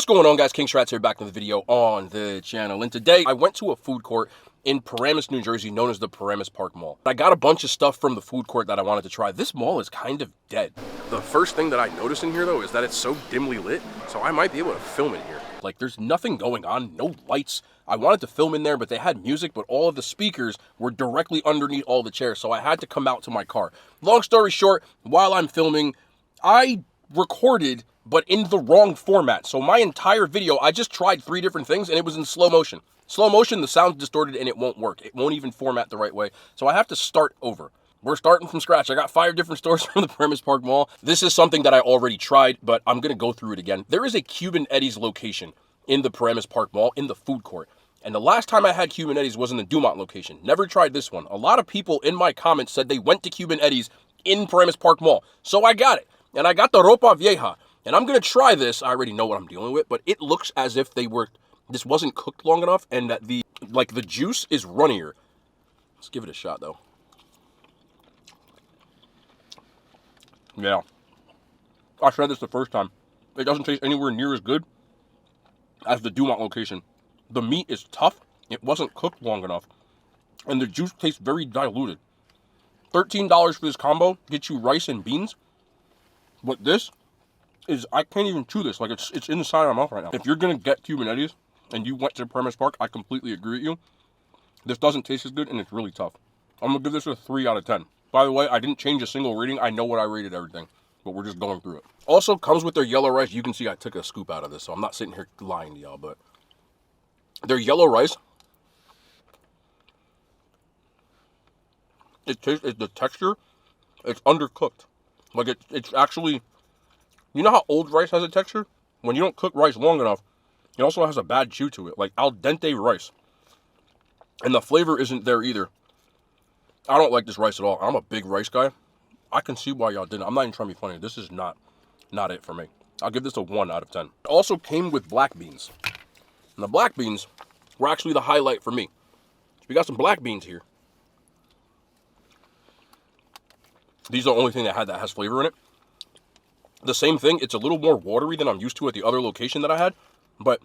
What's going on, guys? King Strats here, back with a video on the channel. And today I went to a food court in Paramus, New Jersey, known as the Paramus Park Mall. I got a bunch of stuff from the food court that I wanted to try. This mall is kind of dead. The first thing that I noticed in here, though, is that it's so dimly lit, so I might be able to film in here. Like, there's nothing going on, no lights. I wanted to film in there, but they had music, but all of the speakers were directly underneath all the chairs, so I had to come out to my car. Long story short, while I'm filming, I recorded, but in the wrong format. So my entire video, I just tried 3 different things, and it was in slow motion. Slow motion, the sound's distorted, and it won't work. It won't even format the right way. So I have to start over. We're starting from scratch. I got 5 different stores from the Paramus Park Mall. This is something that I already tried, but I'm going to go through it again. There is a Cuban Eddes location in the Paramus Park Mall in the food court. And the last time I had Cuban Eddes was in the Dumont location. Never tried this one. A lot of people in my comments said they went to Cuban Eddes in Paramus Park Mall. So I got it. And I got the ropa vieja. And I'm going to try this. I already know what I'm dealing with, but it looks as if this wasn't cooked long enough and that the juice is runnier. Let's give it a shot, though. Yeah. I tried this the first time. It doesn't taste anywhere near as good as the Dumont location. The meat is tough. It wasn't cooked long enough. And the juice tastes very diluted. $13 for this combo gets you rice and beans. But this is, I can't even chew this. Like, it's inside my mouth right now. If you're going to get Cuban Eddes and you went to Paramus Park, I completely agree with you. This doesn't taste as good, and it's really tough. I'm going to give this a 3 out of 10. By the way, I didn't change a single rating. I know what I rated everything, but we're just going through it. Also comes with their yellow rice. You can see I took a scoop out of this, so I'm not sitting here lying to y'all, but their yellow rice, the texture, it's undercooked. Like, it's actually, you know how old rice has a texture? When you don't cook rice long enough, it also has a bad chew to it, like al dente rice. And the flavor isn't there either. I don't like this rice at all. I'm a big rice guy. I can see why y'all didn't. I'm not even trying to be funny. This is not it for me. I'll give this a 1 out of 10. It also came with black beans. And the black beans were actually the highlight for me. We got some black beans here. These are the only thing that has flavor in it. The same thing, it's a little more watery than I'm used to at the other location that I had, but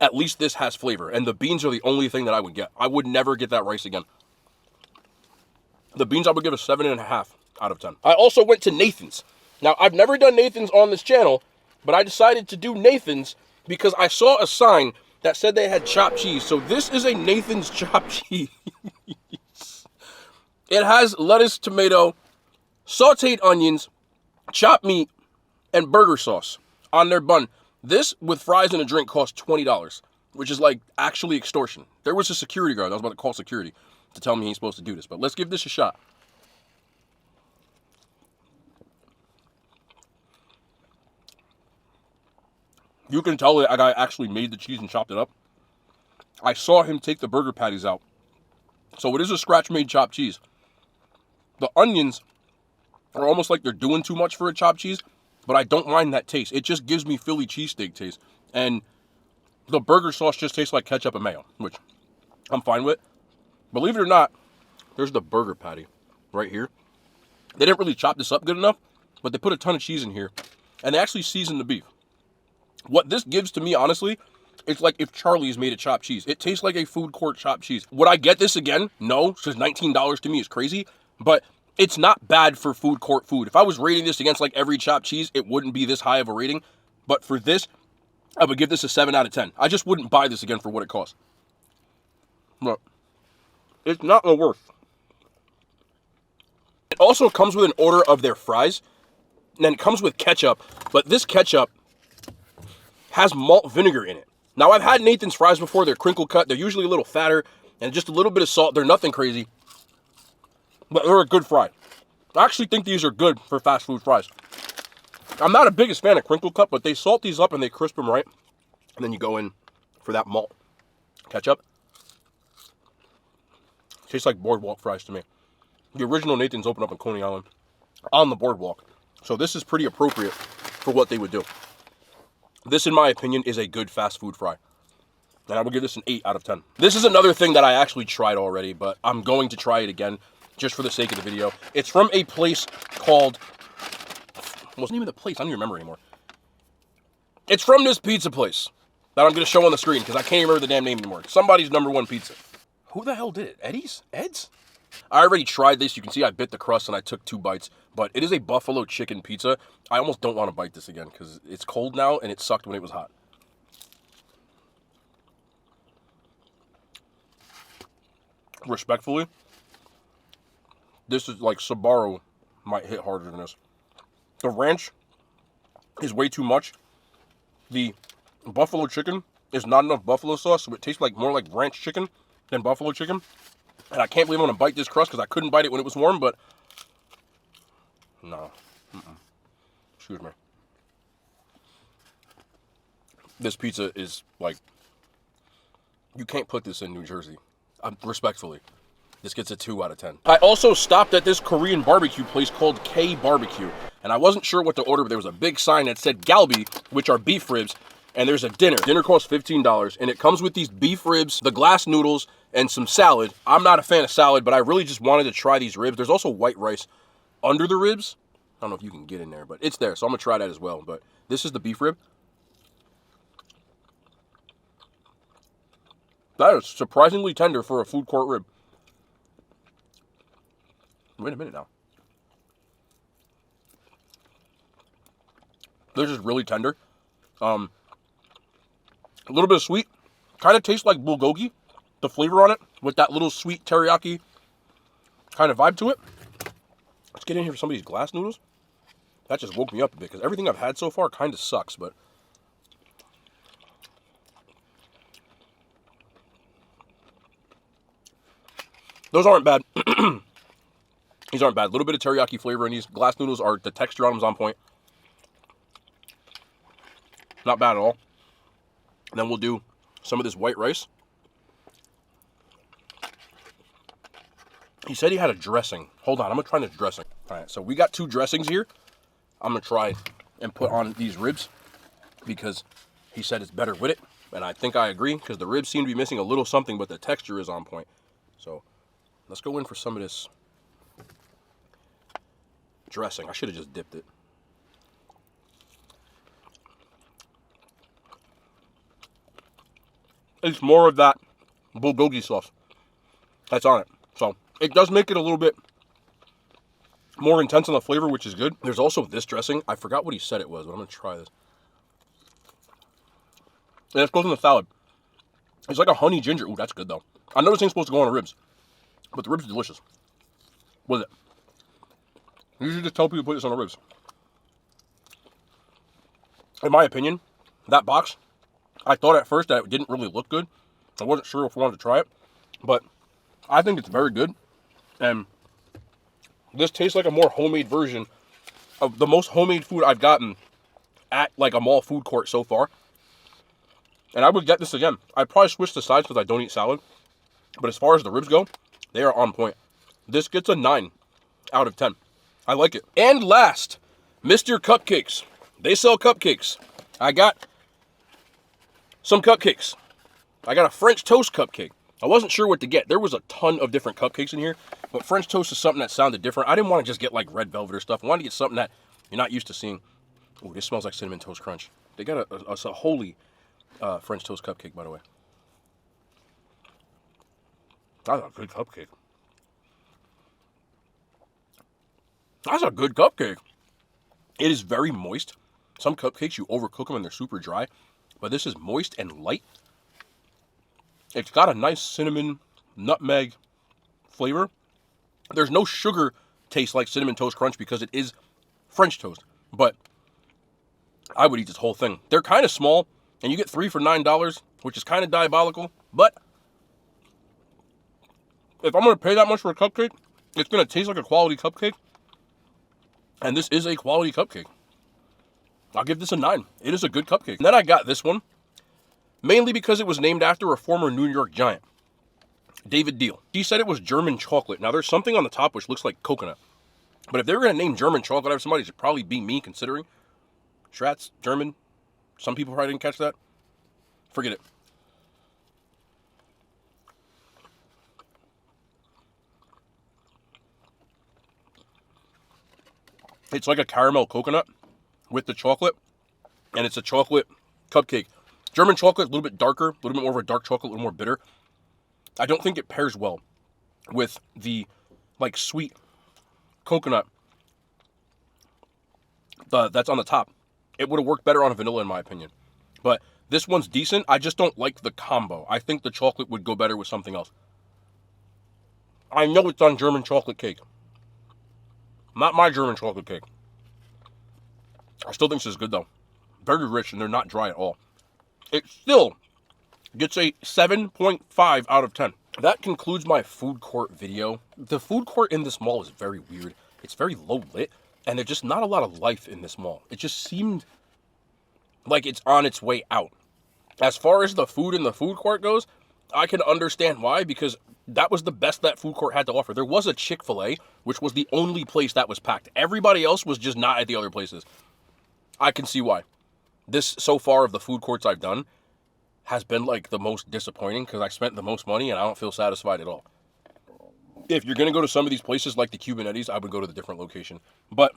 at least this has flavor, and the beans are the only thing that I would get. I would never get that rice again. The beans I would give a 7.5 out of 10. I also went to Nathan's. Now, I've never done Nathan's on this channel, but I decided to do Nathan's because I saw a sign that said they had chopped cheese. So this is a Nathan's chopped cheese. It has lettuce, tomato, sauteed onions, chopped meat, and burger sauce on their bun. This, with fries and a drink, cost $20, which is like actually extortion. There was a security guard. I was about to call security to tell me he's supposed to do this, but let's give this a shot. You can tell that guy actually made the cheese and chopped it up. I saw him take the burger patties out. So it is a scratch-made chopped cheese. The onions are almost like they're doing too much for a chopped cheese, but I don't mind that taste. It just gives me Philly cheesesteak taste. And the burger sauce just tastes like ketchup and mayo, which I'm fine with. Believe it or not, there's the burger patty right here. They didn't really chop this up good enough, but they put a ton of cheese in here, and they actually seasoned the beef. What this gives to me, honestly, it's like if Charlie's made a chopped cheese. It tastes like a food court chopped cheese. Would I get this again? No, because $19 to me is crazy. But it's not bad for food court food. If I was rating this against like every chopped cheese, it wouldn't be this high of a rating. But for this, I would give this a 7 out of 10. I just wouldn't buy this again for what it costs. But it's not the worst. It also comes with an order of their fries. And then it comes with ketchup. But this ketchup has malt vinegar in it. Now, I've had Nathan's fries before. They're crinkle cut. They're usually a little fatter and just a little bit of salt. They're nothing crazy, but they're a good fry. I actually think these are good for fast food fries. I'm not a biggest fan of crinkle cut, but they salt these up and they crisp them right. And then you go in for that malt ketchup. Tastes like boardwalk fries to me. The original Nathan's opened up in Coney Island on the boardwalk. So this is pretty appropriate for what they would do. This, in my opinion, is a good fast food fry. And I will give this an 8 out of 10. This is another thing that I actually tried already, but I'm going to try it again just for the sake of the video. It's from a place called, what's the name of the place? I don't even remember anymore. It's from this pizza place that I'm going to show on the screen because I can't remember the damn name anymore. Somebody's #1 pizza. Who the hell did it? Eddie's? Ed's? I already tried this. You can see I bit the crust and I took 2 bites. But it is a buffalo chicken pizza. I almost don't want to bite this again because it's cold now and it sucked when it was hot. Respectfully, this is like Sbarro might hit harder than this. The ranch is way too much. The buffalo chicken is not enough buffalo sauce, so it tastes like more like ranch chicken than buffalo chicken. And I can't believe I'm going to bite this crust because I couldn't bite it when it was warm, but no. Excuse me. This pizza is like, you can't put this in New Jersey. Respectfully, this gets a 2 out of 10. I also stopped at this Korean barbecue place called K Barbecue, and I wasn't sure what to order, but there was a big sign that said galbi, which are beef ribs, and there's a dinner. Dinner costs $15, and it comes with these beef ribs, the glass noodles, and some salad. I'm not a fan of salad, but I really just wanted to try these ribs. There's also white rice under the ribs. I don't know if you can get in there, but it's there, so I'm gonna try that as well. But this is the beef rib. That is surprisingly tender for a food court rib. Wait a minute now. This is really tender. A little bit of sweet. Kind of tastes like bulgogi. The flavor on it with that little sweet teriyaki kind of vibe to it. Let's get in here for some of these glass noodles. That just woke me up a bit because everything I've had so far kind of sucks, but those aren't bad. These aren't bad. A little bit of teriyaki flavor in these. Glass noodles are, the texture on them is on point. Not bad at all. And then we'll do some of this white rice. He said he had a dressing. Hold on, I'm going to try this dressing. All right, so we got 2 dressings here. I'm going to try and put on these ribs because he said it's better with it. And I think I agree because the ribs seem to be missing a little something, but the texture is on point. So let's go in for some of this dressing. I should have just dipped it. It's more of that bulgogi sauce that's on it. So it does make it a little bit more intense on the flavor, which is good. There's also this dressing. I forgot what he said it was, but I'm going to try this. And this goes in the salad. It's like a honey ginger. Ooh, that's good, though. I know this ain't supposed to go on the ribs, but the ribs are delicious. What is it? You should just tell people to put this on the ribs. In my opinion, that box, I thought at first that it didn't really look good. I wasn't sure if I wanted to try it, but I think it's very good. And this tastes like a more homemade version of the most homemade food I've gotten at like a mall food court so far. And I would get this again. I'd probably switch the sides because I don't eat salad. But as far as the ribs go, they are on point. This gets a 9 out of 10. I like it. And last, Mr. Cupcakes. They sell cupcakes. I got some cupcakes. I got a French toast cupcake. I wasn't sure what to get. There was a ton of different cupcakes in here, but French toast is something that sounded different. I didn't want to just get like red velvet or stuff. I wanted to get something that you're not used to seeing. Oh, this smells like Cinnamon Toast Crunch. They got a holy French toast cupcake, by the way. That's a good cupcake. That's a good cupcake. It is very moist. Some cupcakes, you overcook them and they're super dry, but this is moist and light. It's got a nice cinnamon, nutmeg flavor. There's no sugar taste like Cinnamon Toast Crunch because it is French toast, but I would eat this whole thing. They're kind of small, and you get 3 for $9, which is kind of diabolical, but if I'm going to pay that much for a cupcake, it's going to taste like a quality cupcake, and this is a quality cupcake. I'll give this a 9. It is a good cupcake. And then I got this one, mainly because it was named after a former New York Giant, David Deal. He said it was German chocolate. Now, there's something on the top which looks like coconut. But if they were going to name German chocolate after somebody, it should probably be me, considering Schratz, German. Some people probably didn't catch that. Forget it. It's like a caramel coconut with the chocolate. And it's a chocolate cupcake. German chocolate, a little bit darker, a little bit more of a dark chocolate, a little more bitter. I don't think it pairs well with the, like, sweet coconut that's on the top. It would have worked better on a vanilla, in my opinion. But this one's decent. I just don't like the combo. I think the chocolate would go better with something else. I know it's on German chocolate cake. Not my German chocolate cake. I still think this is good, though. Very rich, and they're not dry at all. It still gets a 7.5 out of 10. That concludes my food court video. The food court in this mall is very weird. It's very low lit, and there's just not a lot of life in this mall. It just seemed like it's on its way out. As far as the food in the food court goes, I can understand why, because that was the best that food court had to offer. There was a Chick-fil-A, which was the only place that was packed. Everybody else was just not at the other places. I can see why. This, so far, of the food courts I've done, has been, like, the most disappointing, because I spent the most money, and I don't feel satisfied at all. If you're going to go to some of these places, like the Cuban Eddes, I would go to the different location. But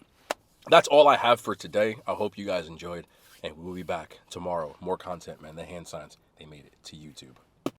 that's all I have for today. I hope you guys enjoyed, and we will be back tomorrow. More content, man. The hand signs, they made it to YouTube.